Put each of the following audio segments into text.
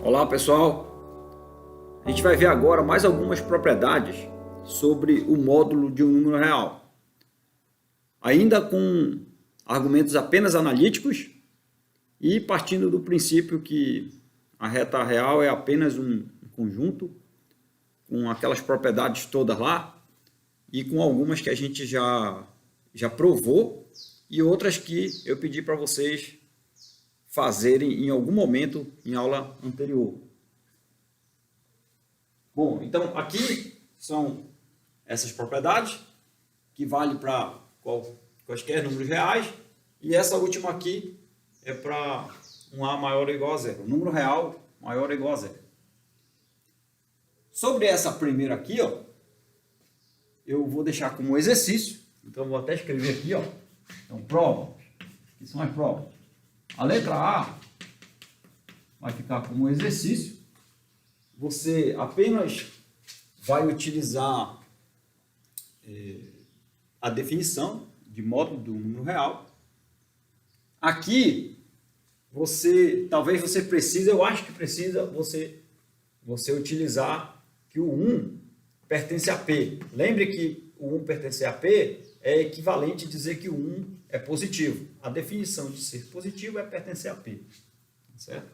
Olá pessoal, a gente vai ver agora mais algumas propriedades sobre o módulo de um número real, ainda com argumentos apenas analíticos e partindo do princípio que a reta real é apenas um conjunto com aquelas propriedades todas lá e com algumas que a gente já provou e outras que eu pedi para vocês fazerem em algum momento em aula anterior. Bom, então aqui são essas propriedades que valem para quaisquer números reais e essa última aqui é para um A maior ou igual a zero, número real maior ou igual a zero. Sobre essa primeira aqui, ó, eu vou deixar como exercício, então vou até escrever aqui, ó, então prova, que são as provas. A letra A vai ficar como exercício. Você apenas vai utilizar a definição de módulo do número real. Aqui, talvez você precise, eu acho que precisa você utilizar que o 1 pertence a P. Lembre que o 1 pertencer a P é equivalente a dizer que o 1 é positivo. A definição de ser positivo é pertencer a P. Certo?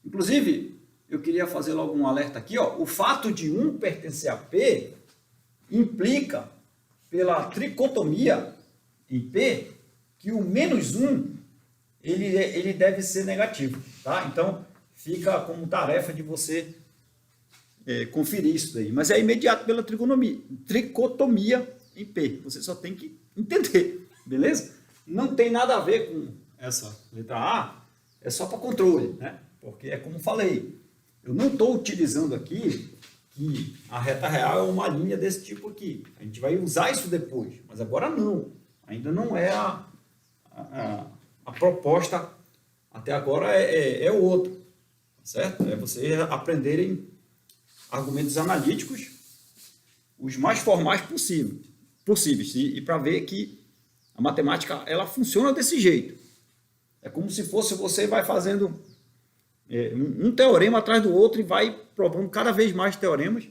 Inclusive, eu queria fazer logo um alerta aqui. Ó, o fato de 1 pertencer a P implica, pela tricotomia em P, que o menos 1 ele deve ser negativo. Tá? Então, fica como tarefa de você conferir isso daí. Mas é imediato pela tricotomia em P. Você só tem que entender, beleza? Não tem nada a ver com essa letra A, é só para controle, né? Porque é como falei, eu não estou utilizando aqui que a reta real é uma linha desse tipo aqui. A gente vai usar isso depois, mas agora não. Ainda não é a proposta, até agora é outra, certo? É você aprenderem argumentos analíticos, os mais formais possíveis e para ver que a matemática ela funciona desse jeito. É como se fosse você vai fazendo um teorema atrás do outro e vai provando cada vez mais teoremas.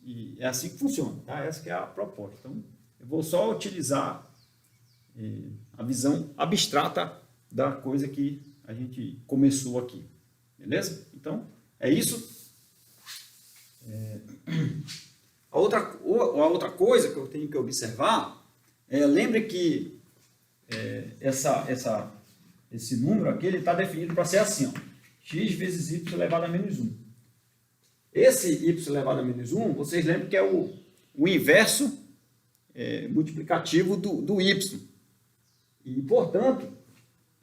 E é assim que funciona, tá? Essa que é a proposta. Então, eu vou só utilizar a visão abstrata da coisa que a gente começou aqui. Beleza? Então, é isso. A outra coisa que eu tenho que observar lembre que esse número aqui está definido para ser assim, ó, x vezes y elevado a menos 1. Esse y elevado a menos 1, vocês lembram que é o inverso multiplicativo do y. E, portanto,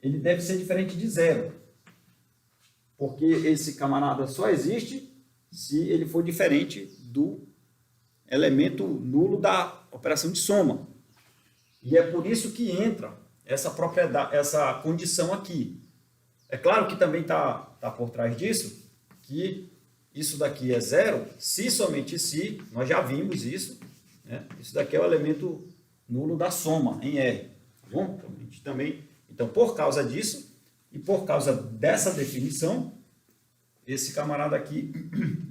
ele deve ser diferente de zero. Porque esse camarada só existe se ele for diferente do elemento nulo da operação de soma. E é por isso que entra essa propriedade, essa condição aqui. É claro que também está por trás disso que isso daqui é zero, se somente se, nós já vimos isso, né? Isso daqui é o elemento nulo da soma em R. Tá bom? Então, a gente também, então, por causa disso e por causa dessa definição, esse camarada aqui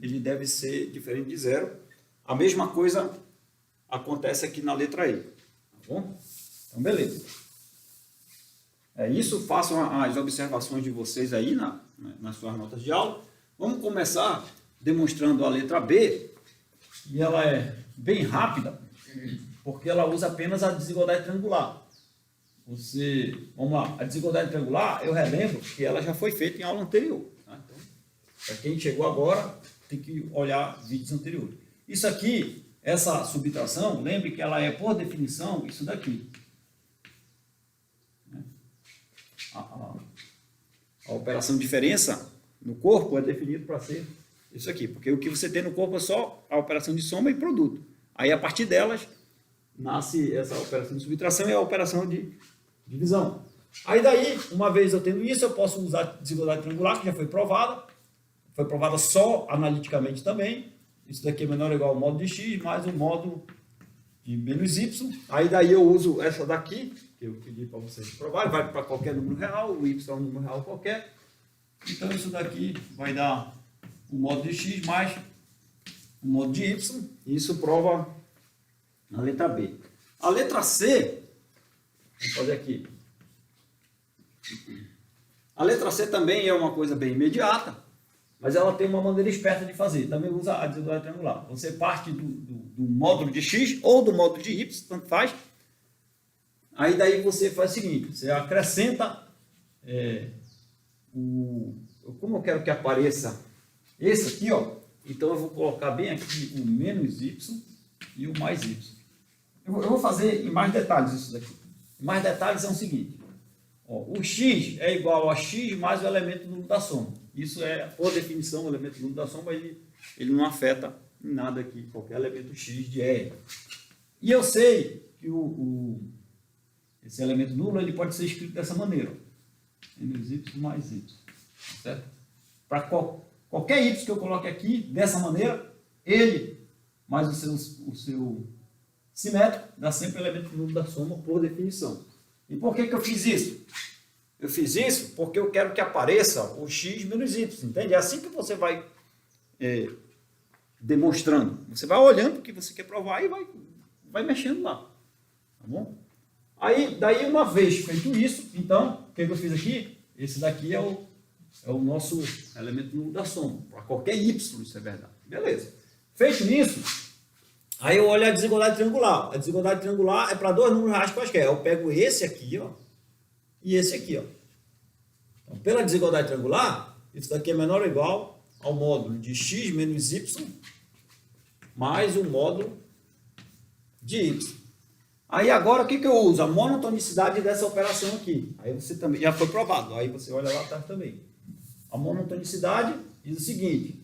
ele deve ser diferente de zero. A mesma coisa acontece aqui na letra E. Tá bom? Então, beleza. É isso, façam as observações de vocês aí nas suas notas de aula. Vamos começar demonstrando a letra B, e ela é bem rápida, porque ela usa apenas a desigualdade triangular. Vamos lá, a desigualdade triangular, eu relembro que ela já foi feita em aula anterior. Tá? Então, para quem chegou agora, tem que olhar vídeos anteriores. Isso aqui, essa subtração, lembre que ela é, por definição, isso daqui. A operação diferença no corpo é definido para ser isso aqui, porque o que você tem no corpo é só a operação de soma e produto. Aí, a partir delas, nasce essa operação de subtração e a operação de divisão. Aí, daí, uma vez eu tendo isso, eu posso usar a desigualdade triangular, que já foi provada só analiticamente também. Isso daqui é menor ou igual ao módulo de x mais o módulo de menos y. Aí, daí, eu uso essa daqui que eu pedi para vocês provarem, vai para qualquer número real, o y é um número real qualquer. Então isso daqui vai dar o módulo de x mais o módulo de y, e isso prova a letra B. A letra C, vamos fazer aqui. A letra C também é uma coisa bem imediata, mas ela tem uma maneira esperta de fazer. Também usa a desigualdade triangular. Você parte do módulo de x ou do módulo de y, tanto faz. Aí daí você faz o seguinte, você acrescenta como eu quero que apareça esse aqui, ó, então eu vou colocar bem aqui o menos y e o mais y. Eu vou fazer em mais detalhes isso daqui. Em mais detalhes é o seguinte, ó, o x é igual a x mais o elemento nulo da soma. Isso é, por definição, o elemento nulo da soma, ele não afeta em nada aqui, qualquer elemento x de R. E eu sei que esse elemento nulo ele pode ser escrito dessa maneira, ó, menos y mais y, certo? Para qualquer y que eu coloque aqui, dessa maneira, ele mais o seu simétrico dá sempre o elemento nulo da soma por definição. E por que eu fiz isso? Eu fiz isso porque eu quero que apareça o x menos y, entende? É assim que você vai demonstrando. Você vai olhando o que você quer provar e vai mexendo lá. Tá bom? Aí, daí uma vez feito isso, então, o que eu fiz aqui? Esse daqui é o nosso elemento nulo da soma. Para qualquer y, isso é verdade. Beleza. Feito isso, aí eu olho a desigualdade triangular. A desigualdade triangular é para dois números reais quaisquer. Eu pego esse aqui, ó, e esse aqui, ó. Então, pela desigualdade triangular, isso daqui é menor ou igual ao módulo de x menos y mais o módulo de y. Aí agora o que eu uso? A monotonicidade dessa operação aqui. Aí você também, já foi provado, aí você olha lá atrás também. A monotonicidade diz o seguinte,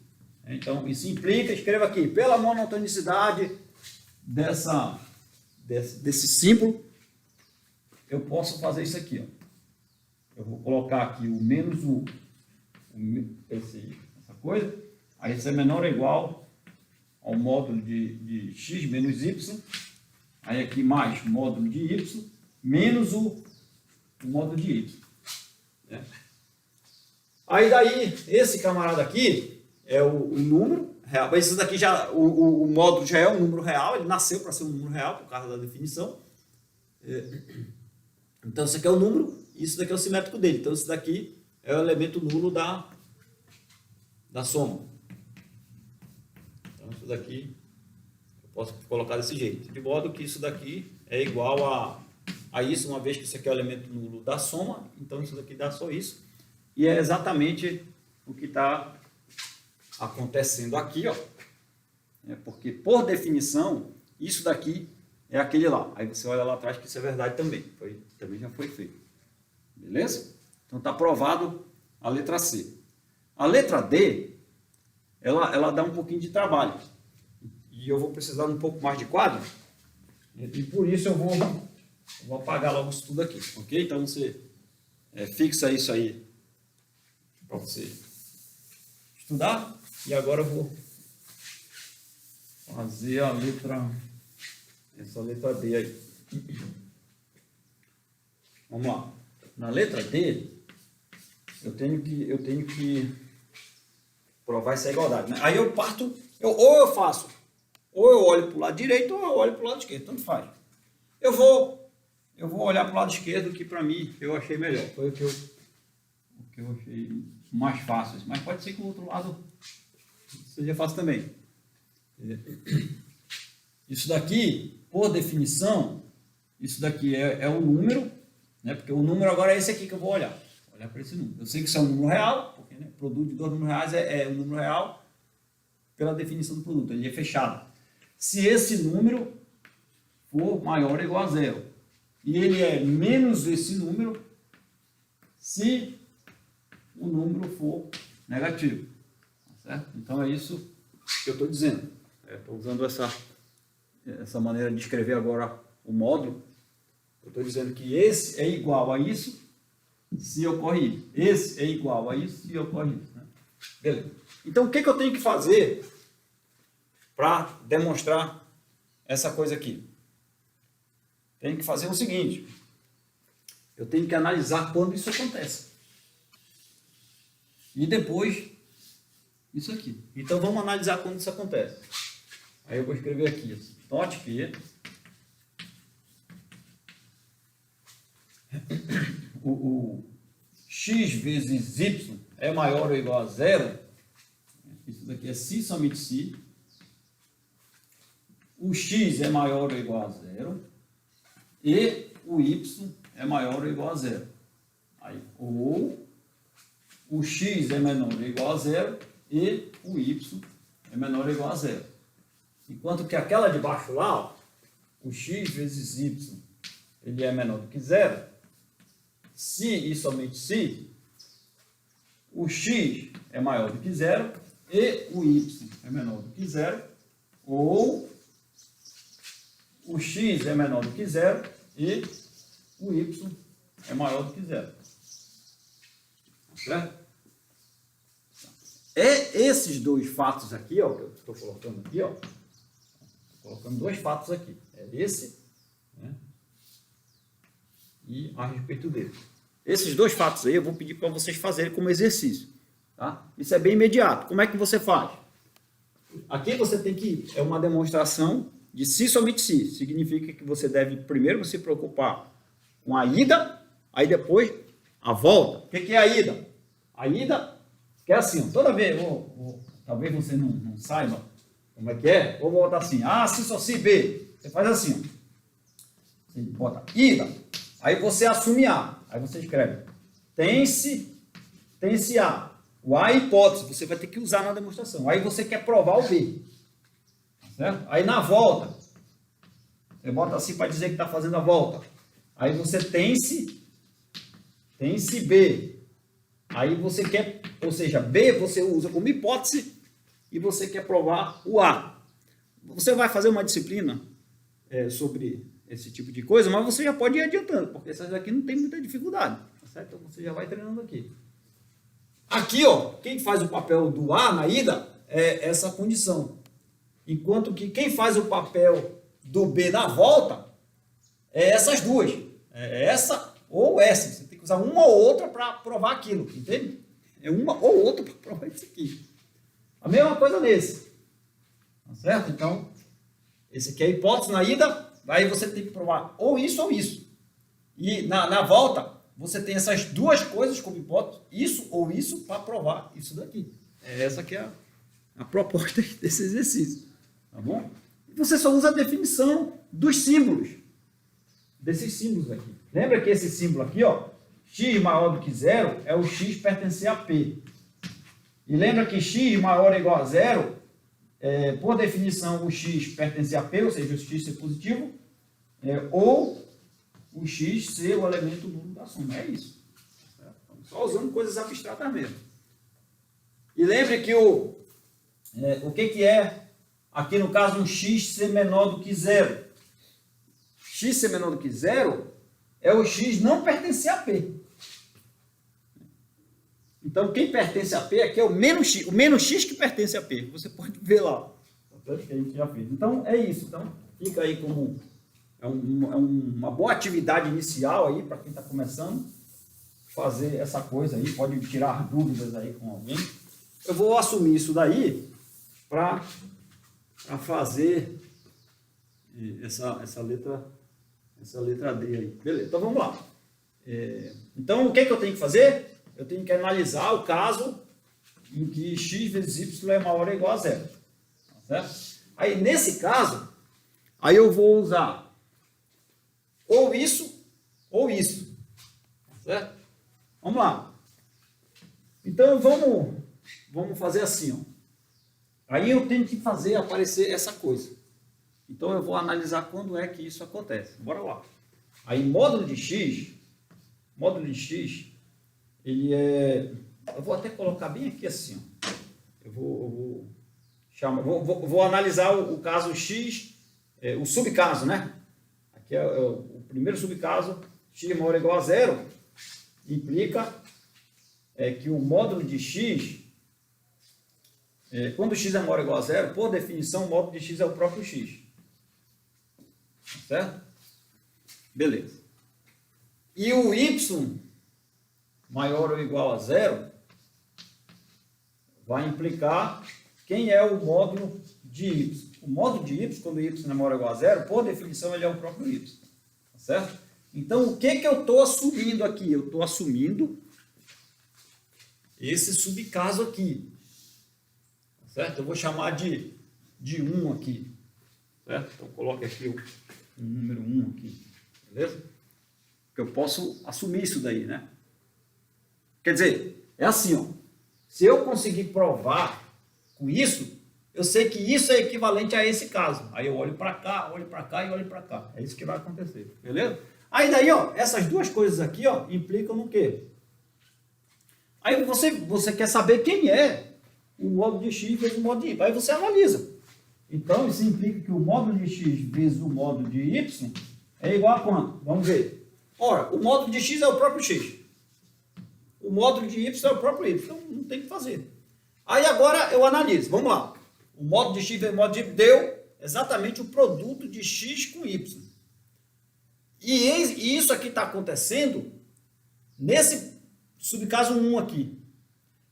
então isso implica, escreva aqui, pela monotonicidade desse símbolo, eu posso fazer isso aqui, ó. Eu vou colocar aqui o menos essa coisa, aí isso é menor ou igual ao módulo de x menos y, aí aqui mais módulo de y, menos o módulo de y. Né? Aí daí, esse camarada aqui é o número real. Esse daqui já, o módulo já é um número real, ele nasceu para ser um número real, por causa da definição. Então, isso aqui é o número, isso daqui é o simétrico dele. Então, isso daqui é o elemento nulo da soma. Então, isso daqui eu posso colocar desse jeito. De modo que isso daqui é igual a isso, uma vez que isso aqui é o elemento nulo da soma. Então, isso daqui dá só isso. E é exatamente o que está acontecendo aqui, ó. Porque, por definição, isso daqui é aquele lá. Aí você olha lá atrás que isso é verdade também. Também já foi feito. Beleza? Então está provado a letra C. A letra D, ela dá um pouquinho de trabalho. E eu vou precisar de um pouco mais de quadro. E por isso eu vou apagar logo isso tudo aqui. Ok? Então você fixa isso aí para você estudar. E agora eu vou fazer essa letra D aí. Vamos lá. Na letra D, eu tenho que provar essa igualdade. Né? Aí eu parto, ou eu olho para o lado direito ou eu olho para o lado esquerdo, tanto faz. Eu vou olhar para o lado esquerdo, que para mim eu achei melhor. Foi o que eu achei mais fácil. Mas pode ser que o outro lado seja fácil também. Isso daqui, por definição, isso daqui é o número, né? Porque o número agora é esse aqui que eu vou olhar. Vou olhar para esse número. Eu sei que isso é um número real, porque o produto de dois números reais é um número real pela definição do produto, ele é fechado. Se esse número for maior ou igual a zero, e ele é menos esse número, se o número for negativo. Certo? Então é isso que eu estou dizendo. Estou usando essa maneira de escrever agora o módulo. Eu estou dizendo que esse é igual a isso se ocorre isso. Esse é igual a isso se ocorre isso. Né? Beleza. Então o que eu tenho que fazer para demonstrar essa coisa aqui? Tenho que fazer o seguinte. Eu tenho que analisar quando isso acontece. E depois, isso aqui. Então, vamos analisar quando isso acontece. Aí eu vou escrever aqui, assim, note que o x vezes y é maior ou igual a zero. Isso daqui é se somente se. O x é maior ou igual a zero. E o y é maior ou igual a zero. Aí, ou o x é menor ou igual a zero e o y é menor ou igual a zero. Enquanto que aquela de baixo lá, ó, o x vezes y, ele é menor do que zero. Se e somente se, o x é maior do que zero e o y é menor do que zero, ou o x é menor do que zero e o y é maior do que zero. Certo? É esses dois fatos aqui, ó, que eu estou colocando aqui, ó. Estou colocando dois fatos aqui. É esse, né, e a respeito dele. Esses dois fatos aí eu vou pedir para vocês fazerem como exercício. Tá? Isso é bem imediato. Como é que você faz? Aqui você tem que... É uma demonstração de se somente se. Significa que você deve primeiro se preocupar com a ida, aí depois a volta. O que é a ida? A ida, que é assim, toda vez, talvez você não saiba como é que é, vou botar assim, A, se, só, se, B. Você faz assim, ó. Você bota ida, aí você assume A, aí você escreve tem-se A. O A é hipótese, você vai ter que usar na demonstração. Aí você quer provar o B. Certo? Aí na volta, você bota assim para dizer que está fazendo a volta. Aí você tem-se B. Aí você quer, ou seja, B você usa como hipótese e você quer provar o A. Você vai fazer uma disciplina sobre esse tipo de coisa, mas você já pode ir adiantando, porque essas aqui não tem muita dificuldade. Tá certo? Então você já vai treinando aqui. Aqui, ó, quem faz o papel do A na ida é essa condição. Enquanto que quem faz o papel do B na volta é essas duas. É essa ou essa. Você tem que usar uma ou outra para provar aquilo, entende? É uma ou outra para provar isso aqui. A mesma coisa nesse. Tá certo? Então, esse aqui é a hipótese na ida, aí você tem que provar ou isso ou isso. E na volta, você tem essas duas coisas como hipótese, isso ou isso, para provar isso daqui. Essa aqui é a proposta desse exercício. Tá bom? E você só usa a definição dos símbolos. Desses símbolos aqui. Lembra que esse símbolo aqui, ó, x maior do que zero, é o x pertencer a P. E lembra que x maior ou igual a zero, por definição, o x pertence a P, ou seja, o x ser positivo, ou o x ser o elemento nulo da soma. É isso. Só usando coisas abstratas mesmo. E lembre que o que é, aqui no caso, um x ser menor do que zero. X ser menor do que zero é o x não pertencer a P. Então, quem pertence a P aqui é o menos x que pertence a P. Você pode ver lá. Que a gente já fez. Então, é isso. Então, fica aí como uma boa atividade inicial aí para quem está começando fazer essa coisa aí. Pode tirar dúvidas aí com alguém. Eu vou assumir isso daí para fazer essa letra D aí. Beleza, então vamos lá. Então, o que eu tenho que fazer? Eu tenho que analisar o caso em que x vezes y é maior ou igual a zero. Tá certo? Aí, nesse caso, aí eu vou usar ou isso ou isso. Tá certo? Vamos lá. Então, vamos fazer assim, ó. Aí eu tenho que fazer aparecer essa coisa. Então, eu vou analisar quando é que isso acontece. Bora lá. Aí, módulo de x, ele é... Eu vou até colocar bem aqui assim, ó. Eu vou analisar o caso x, o subcaso, né? Aqui é o primeiro subcaso, x maior ou igual a zero, implica que o módulo de x, quando x é maior ou igual a zero, por definição, o módulo de x é o próprio x. Certo? Beleza. e o y maior ou igual a zero vai implicar quem é o módulo de y. O módulo de y, quando y é maior ou igual a zero, por definição, ele é o próprio y. Tá certo? Então, o que eu estou assumindo aqui? Eu estou assumindo esse subcaso aqui. Tá certo? Eu vou chamar de 1 aqui. Certo? Então, coloque aqui o número 1 aqui. Beleza? Porque eu posso assumir isso daí, né? Quer dizer, é assim, ó. Se eu conseguir provar com isso, eu sei que isso é equivalente a esse caso. Aí eu olho para cá, olho para cá e olho para cá. É isso que vai acontecer, beleza? Aí daí, ó, essas duas coisas aqui, ó, implicam no quê? Aí você quer saber quem é o módulo de x vezes o módulo de y. Aí você analisa. Então, isso implica que o módulo de x vezes o módulo de y é igual a quanto? Vamos ver. Ora, o módulo de x é o próprio x. O módulo de y é o próprio y. Então, não tem o que fazer. Aí agora eu analiso. Vamos lá. O módulo de x vezes o módulo de y deu exatamente o produto de x com y. E isso aqui está acontecendo nesse subcaso 1 aqui.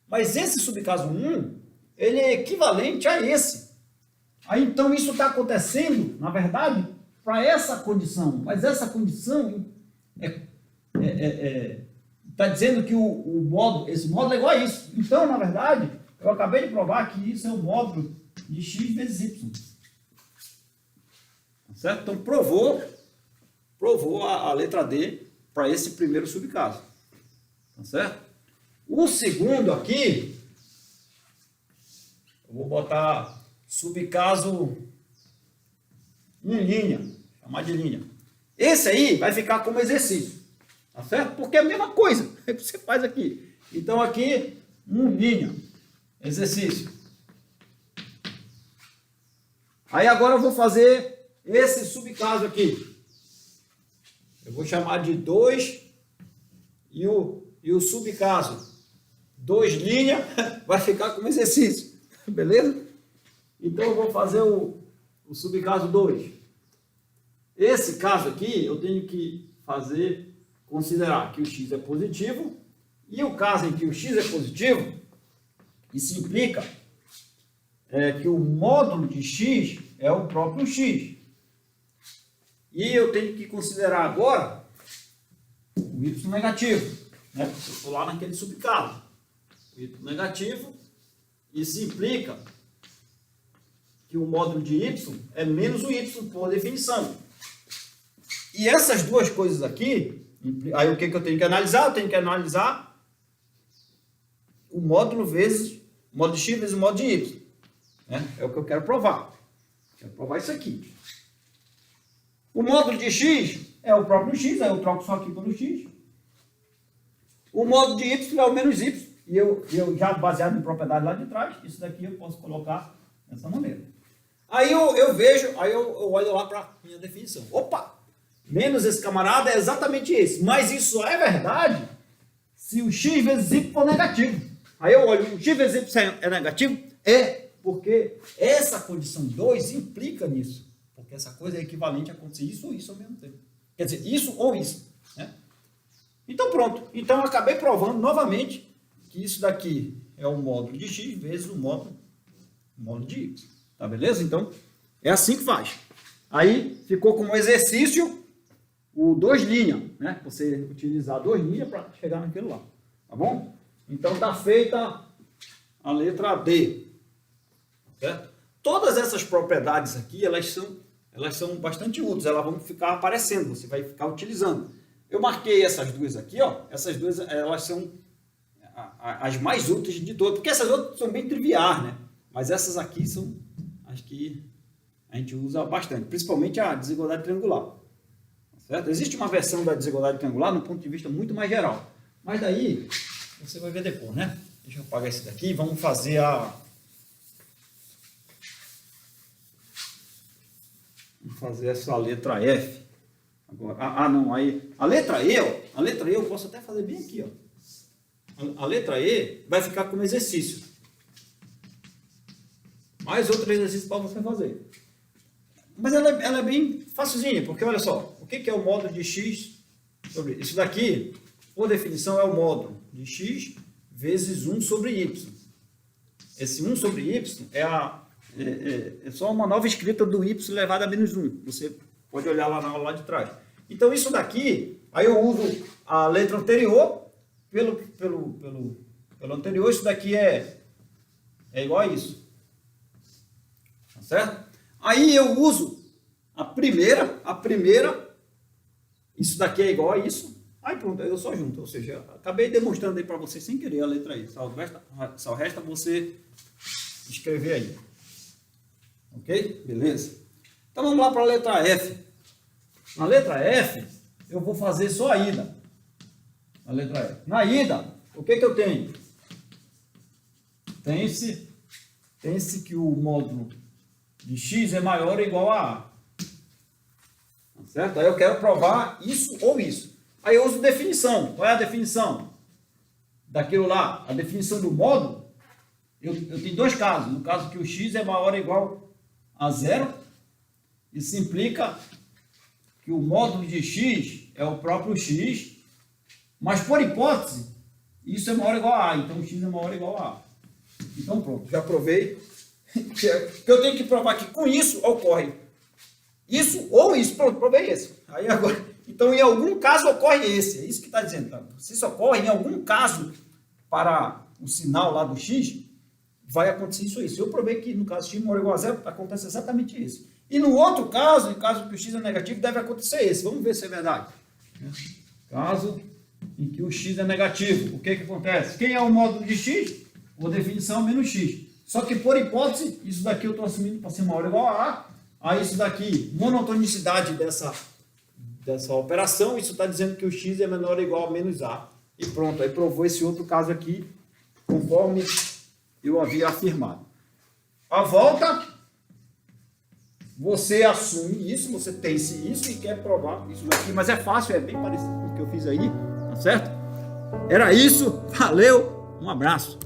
Mas esse subcaso 1, ele é equivalente a esse. Aí então isso está acontecendo, na verdade, para essa condição. Mas essa condição está dizendo que esse módulo é igual a isso. Então, na verdade, eu acabei de provar que isso é o módulo de x vezes y. Certo? Então, provou a letra D para esse primeiro subcaso. Tá certo? O segundo aqui, eu vou botar subcaso 1 linha, chamar de linha. Esse aí vai ficar como exercício. Tá certo? Porque é a mesma coisa que você faz aqui. Então, aqui, 1 linha, exercício. Aí agora eu vou fazer esse subcaso aqui. Eu vou chamar de 2 e o subcaso 2 linha vai ficar como exercício. Beleza? Então eu vou fazer o subcaso 2. Esse caso aqui eu tenho que considerar que o x é positivo, e o caso em que o x é positivo, isso implica que o módulo de x é o próprio x. E eu tenho que considerar agora o y negativo, né? Porque eu estou lá naquele subcaso. O y negativo, isso implica que o módulo de y é menos o y por definição. E essas duas coisas aqui, aí o que eu tenho que analisar? Eu tenho que analisar o módulo vezes o módulo de x vezes o módulo de y. Né? É o que eu quero provar. Quero provar isso aqui. O módulo de x é o próprio x, aí eu troco só aqui pelo x. O módulo de y é o menos y. E eu já baseado em propriedade lá de trás, isso daqui eu posso colocar dessa maneira. Aí eu vejo, aí eu olho lá para a minha definição. Opa! Menos esse camarada é exatamente esse. Mas isso só é verdade se o x vezes y for negativo. Aí eu olho, o x vezes y é negativo? É, porque essa condição 2 implica nisso. Porque essa coisa é equivalente a acontecer isso ou isso ao mesmo tempo. Quer dizer, isso ou isso. Né? Então pronto. Então eu acabei provando novamente que isso daqui é o módulo de x vezes o módulo de y. Tá beleza? Então é assim que faz. Aí ficou como exercício o 2 linha, né? Você utilizar 2 linhas para chegar naquilo lá. Tá bom? Então está feita a letra D. Certo? Todas essas propriedades aqui, elas são bastante úteis, elas vão ficar aparecendo, você vai ficar utilizando. Eu marquei essas duas aqui, ó. Essas duas, elas são as mais úteis de todas, porque essas outras são bem triviais, né? Mas essas aqui são as que a gente usa bastante, principalmente a desigualdade triangular. Certo? Existe uma versão da desigualdade triangular no ponto de vista muito mais geral, mas daí você vai ver depois, né? Deixa eu apagar esse daqui, vamos fazer essa letra F. Agora, não, aí a letra E, ó, a letra E eu posso até fazer bem aqui, ó. A letra E vai ficar como exercício. Mais outro exercício para você fazer. Mas ela é bem facilzinha, porque olha só, o que é o módulo de x sobre isso daqui, por definição, é o módulo de x vezes 1 sobre y. Esse 1 sobre y é só uma nova escrita do y elevado a menos 1. Você pode olhar lá na aula lá de trás. Então, isso daqui, aí eu uso a letra anterior pelo anterior. Isso daqui é igual a isso. Tá certo? Aí eu uso a primeira, isso daqui é igual a isso. Aí pronto, eu só junto. Ou seja, acabei demonstrando aí para vocês sem querer a letra aí. Só resta você escrever aí. Ok? Beleza? Então vamos lá para a letra F. Na letra F, eu vou fazer só a ida. Na letra F. Na ida, o que eu tenho? Tem-se que o módulo de x é maior ou igual a A. Tá certo? Aí eu quero provar isso ou isso. Aí eu uso definição. Qual é a definição daquilo lá? A definição do módulo, eu tenho dois casos. No caso que o x é maior ou igual a zero, isso implica que o módulo de x é o próprio x, mas por hipótese, isso é maior ou igual a A. Então, x é maior ou igual a A. Então, pronto, já provei. Que eu tenho que provar que com isso ocorre isso ou isso. Pronto, provei esse. Aí agora, então, em algum caso ocorre esse. É isso que está dizendo. Tá? Se isso ocorre, em algum caso, para o sinal lá do x, vai acontecer isso aí. Se eu provei que no caso x maior ou igual a zero, acontece exatamente isso. E no outro caso, em caso que o x é negativo, deve acontecer esse. Vamos ver se é verdade. Caso em que o x é negativo, o que acontece? Quem é o módulo de x? Por definição, menos x. Só que, por hipótese, isso daqui eu estou assumindo para ser maior ou igual a A. Aí isso daqui, monotonicidade dessa operação, isso está dizendo que o x é menor ou igual a menos A. E pronto, aí provou esse outro caso aqui, conforme eu havia afirmado. A volta, você assume isso, você tem isso e quer provar isso daqui, mas é fácil, é bem parecido com o que eu fiz aí, tá certo? Era isso, valeu, um abraço.